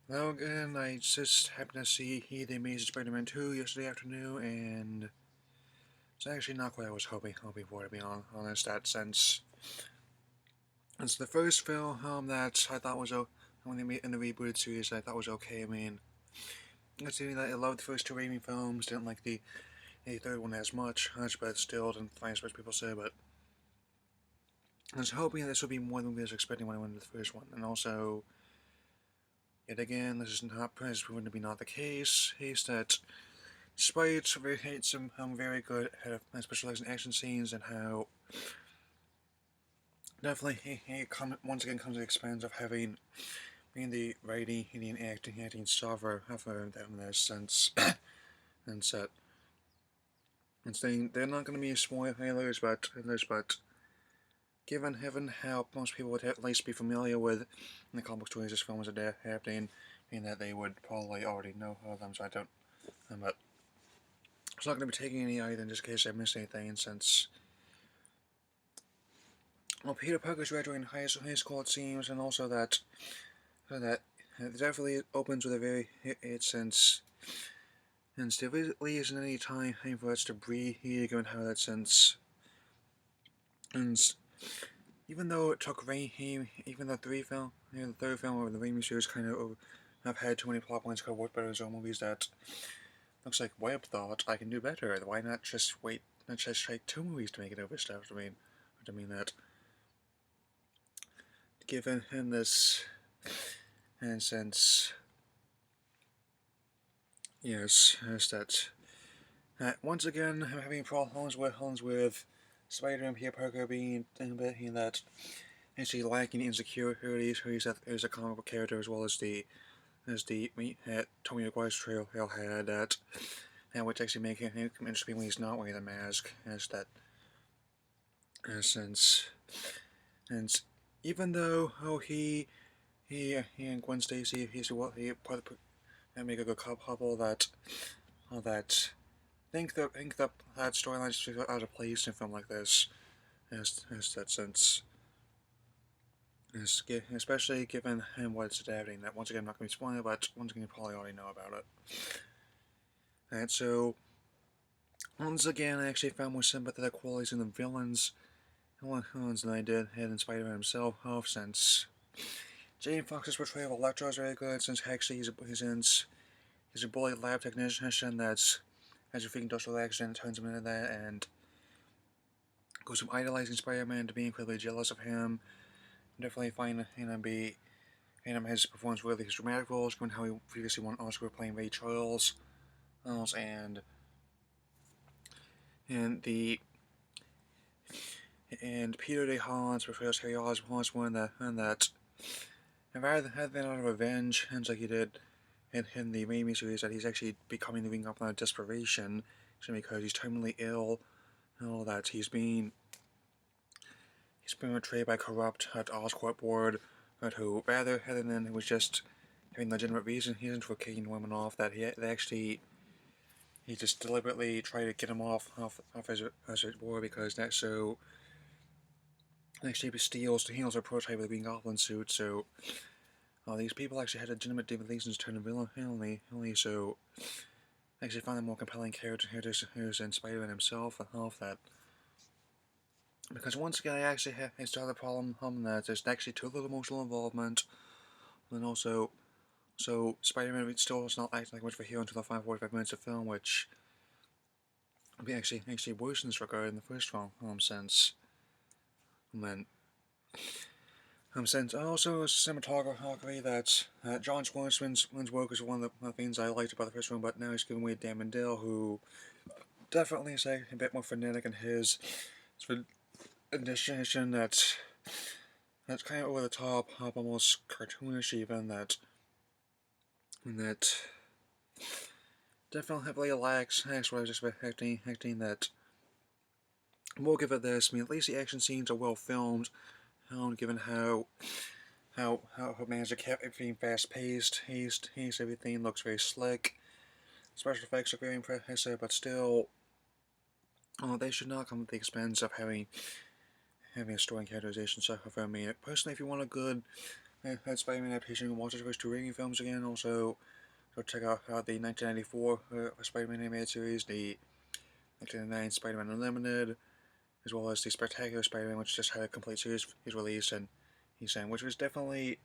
Hello again, I just happened to see The Amazing Spider-Man 2 yesterday afternoon, and it's actually not what I was hoping for, to be honest, that since it's the first film that I thought was when they made in the rebooted series, I thought was okay. I mean, considering that I loved the first two Raimi films, didn't like the third one as much, but still didn't find as much people say, but I was hoping this would be more than we was expecting when I went to the first one, and also, yet again, this is proven to be not the case. Case that despite some very good specialized in action scenes and how definitely once again comes at the expense of having being the writing and acting star for them in that sense and set and saying they're not going to be spoilers, but given how most people would at least be familiar with the comic book stories this film is adapting, meaning that they would probably already know all of them, so I don't. But it's not going to be taking any either, just in case I missed anything, since well, Peter Parker's graduating high school, it seems, and also that it definitely opens with a very hit since there really isn't any time for us to breathe here, given how that sense. And even though it took even the the third film of the Raimi series kind of have had too many plot points could work better as own movies, that looks like Webb thought I can do better. Why not just wait? Not just take two movies to make it over stuff. I mean that given him this, and since yes, that once again I'm having problems with Spider and Peter Parker being that actually lacking insecurities. Who's a comic book character as well as the Tony McGuire's trail had that, and which actually make him interesting when he's not wearing the mask. As that, since and even though he and Gwen Stacy he part of and make a good couple that think that storyline is out of place in a film like this, as that sense, especially given what it's adapting. That once again I'm not going to be spoiling, but once again you probably already know about it. And so once again I actually found more sympathetic qualities in the villains than I did in Spider-Man himself. Since Jane Fox's portrayal of Electro is very good, since actually he's a bully lab technician that's has a freak industrial accident, turns him into that, and goes from idolizing Spider-Man to being incredibly jealous of him. Definitely find his performance really his dramatic roles, given how he previously won an Oscar playing Ray Charles, and and the and Peter De Holland's portrayals Harry Osborn and rather than out of revenge, and like he did in the Raimi series, that he's actually becoming the Ring up out of desperation, because he's terminally ill, and all that he's been betrayed by corrupt Oscorp board, who rather than it was just having legitimate reasons for kicking women off, that he just deliberately tried to get him off his board, because that's so actually steals a prototype of the Green Goblin suit. So these people actually had legitimate reasons to turn villainy, so I actually find them more compelling characters than Spider-Man himself, and half that. Because once again, I still have the problem that there's actually too little emotional involvement, and also, so Spider-Man still does not act like much of a hero until the final 45 minutes of film, which would be actually worse in this regard in the first film, sense. And then, since also cinematography that John Swartzman's work is one of the things I liked about the first one, but now he's giving way to Dan Mandel, who definitely is a bit more frenetic in his edition that's kind of over the top, almost cartoonish even, that definitely heavily lacks what I was expecting that we'll give it this. I mean, at least the action scenes are well filmed, given how managed to keep everything fast paced, everything looks very slick. Special effects are very impressive, but still, they should not come at the expense of having a story and characterization. So, I mean, personally, if you want a good Spider-Man adaptation and watch the first two Raimi films again. Also, go check out the 1994 Spider-Man animated series, the 1999 Spider-Man Unlimited, as well as the Spectacular Spider-Man, which just had a complete series released, and he's saying, which was definitely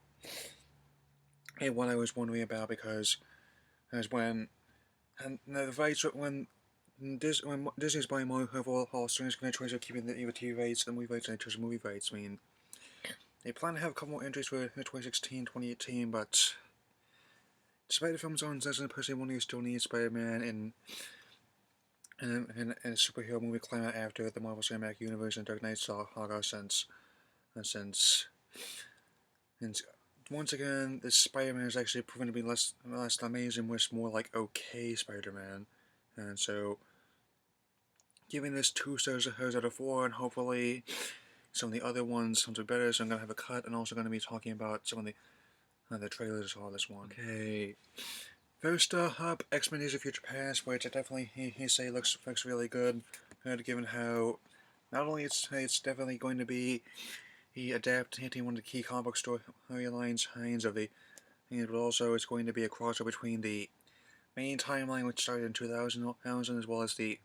what I was wondering about, because as when and the rights when Disney's buying more of all strings, going to choice of keeping the TV rights, the movie rights, and the movie rights. I mean, they plan to have a couple more entries for 2016, 2018, but despite the film's own doesn't personally want to still need Spider-Man in a superhero movie climate after the Marvel Cinematic Universe and Dark Knight saga since once again this Spider-Man is actually proven to be less amazing, much more like okay Spider-Man, and so giving this 2 stars out of 4, and hopefully some of the other ones something better. So I'm gonna have a cut, and also gonna be talking about some of the trailers for this one. Okay. First up, X-Men Days of Future Past, which I definitely he say looks really good, given how not only it's definitely going to be adapting one of the key comic book storylines of the, but also it's going to be a crossover between the main timeline, which started in 2000, as well as the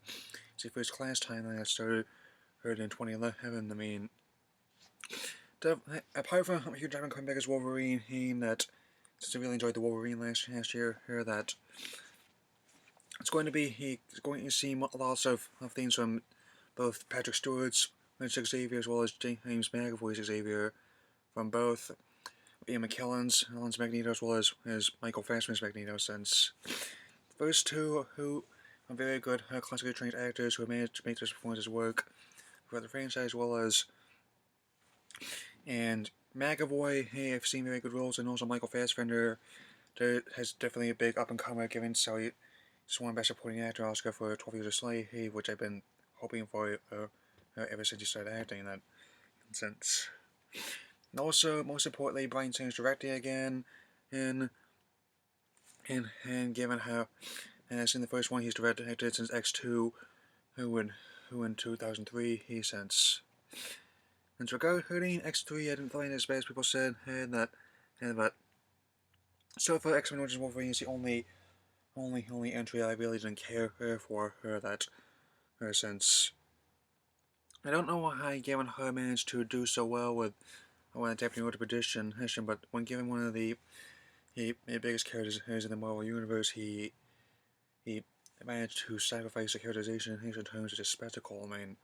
First Class timeline that started in 2011. I mean, apart from Hugh Jackman coming back as Wolverine, since I really enjoyed the Wolverine last year, that it's going to be he's going to see lots of things from both Patrick Stewart's Xavier as well as James McAvoy's Xavier, from both Ian McKellen's Magneto as well as Michael Fassbend's Magneto, since those two who are very good classically trained actors who have managed to make those performances work for the franchise, as well as and McAvoy, I've seen very good roles, and also Michael Fassbender has definitely a big up-and-comer, given so he just won Best Supporting Actor Oscar for 12 Years a Slave, which I've been hoping for ever since he started acting in that sense. And also, most importantly, Bryan Singer's directing again, and given how, as in the first one, he's directed since X2, who in 2003, and regarding X3, I didn't find it as bad as people said, but so far X-Men Origins Wolverine is the only entry I really didn't care for since I don't know how Gavin Hart managed to do so well with adapting Order Perdition, but when given one of the biggest characters in the Marvel Universe, he managed to sacrifice the characterization in terms of the spectacle. I mean,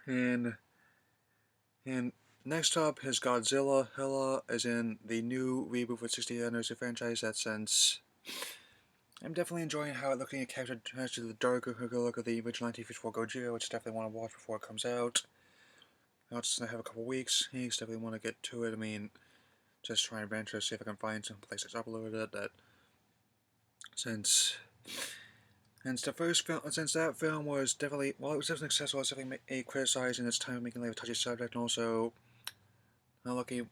and next up is Godzilla. Hella is in the new reboot for 60 anniversary franchise. That since I'm definitely enjoying how it looking at character to the darker look of the original 1954 Gojira, which I definitely want to watch before it comes out. I'll just have a couple weeks. I definitely want to get to it. I mean, just try and venture, see if I can find some place that's uploaded it. That since the first film, since that film was definitely, it was definitely successful. It's definitely criticized in its time of making like a touchy subject, and also looking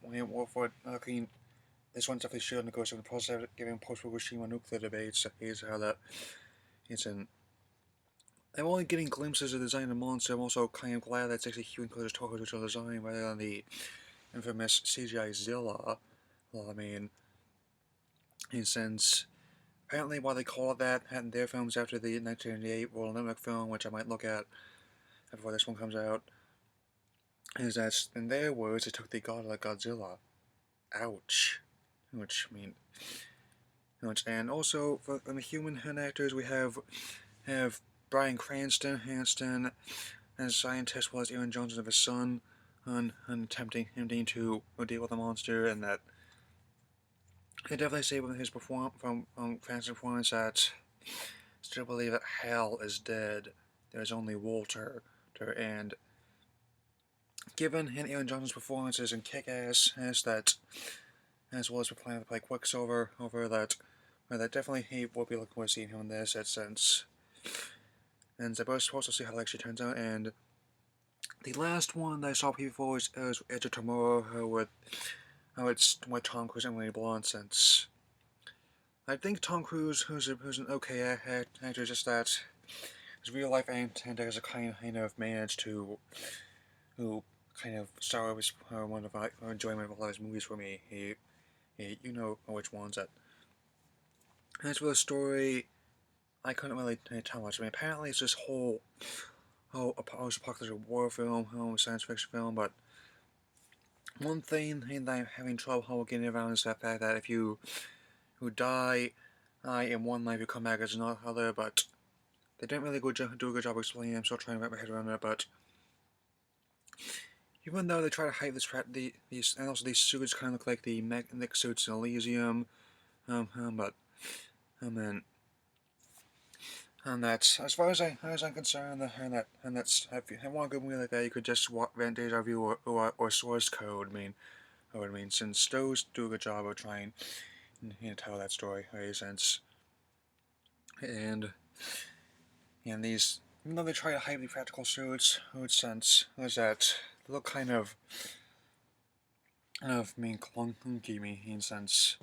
this one definitely should negotiate the process of giving post-Fukushima nuclear debates. Here's how that it's in. I'm only getting glimpses of the design of the monster. I'm also kind of glad that it's actually Hugh and Claire's Toho's original design rather than the infamous CGI Zilla. Well, I mean, and since apparently why they call it that in their films after the 1998 World Olympic film, which I might look at before this one comes out, is that in their words, it took the god like Godzilla. Ouch. Which, I mean, and also for the human actors, we have Bryan Cranston as scientist, was Aaron Johnson of his son, on attempting to deal with the monster, and that I definitely say with his Cranston's performance that still believe that hell is dead. There's only Walter, and given Aaron Johnson's performances in Kick-Ass, as well as we're planning to play Quicksilver that definitely he will be looking forward to seeing him in this sense. And I was supposed to see how it actually turns out. And the last one that I saw before was Edge of Tomorrow with Tom Cruise and Emily Blunt, since I think Tom Cruise, who's an okay actor, just that his real life antagonist kind of managed to kind of Star Wars one of enjoyment of all his movies for me. You know which ones that. As for the story, I couldn't really tell much. I mean, apparently it's this whole post-apocalyptic war film, science fiction film, but one thing that I'm having trouble getting around is the fact that if you who die in one life, you come back as another, but they didn't really do a good job explaining it. I'm still trying to wrap my head around it, but even though they try to hype these and also these suits kind of look like the mech suits in Elysium, but and that's as far as I'm concerned, and that's if you want a good movie like that, you could just rent Deja Vu or Source Code. Since those do a good job of trying tell that story, since and these, even though they try to hype the practical suits, sense is that they look kind of clunky in sense.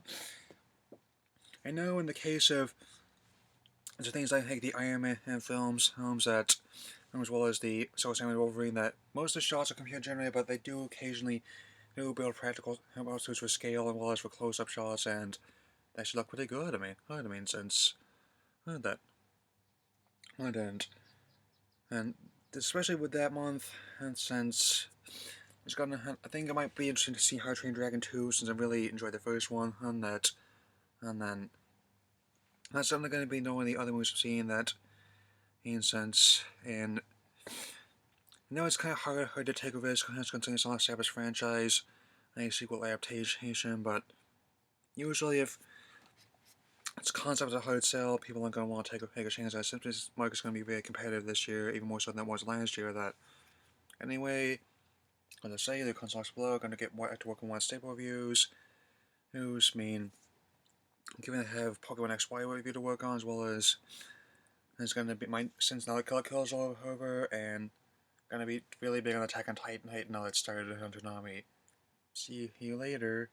I know in the case of the things like the Iron Man films that, as well as the Sam and Wolverine, that most of the shots are computer generated, but they do occasionally build practical suits for scale as well as for close-up shots, and they should look pretty good. Since that I didn't, and especially with that month, and since I think it might be interesting to see How to Train Dragon 2, since I really enjoyed the first one, and then that's something going to be knowing the other movies I've seen that, in sense, and I know it's kind of hard to take a risk considering it's an established franchise and a sequel adaptation, but usually if its concept is a hard sell, people aren't going to want to take a chance at it. Simply, this market's going to be very competitive this year, even more so than it was last year. That anyway, as I say, the consoles below going to get to work on one staple reviews. Given I have Pokemon XY review to work on, as well as it's going to be since now the Color Kills all over, and going to be really big on Attack on Titan now that started on Toonami. See you later.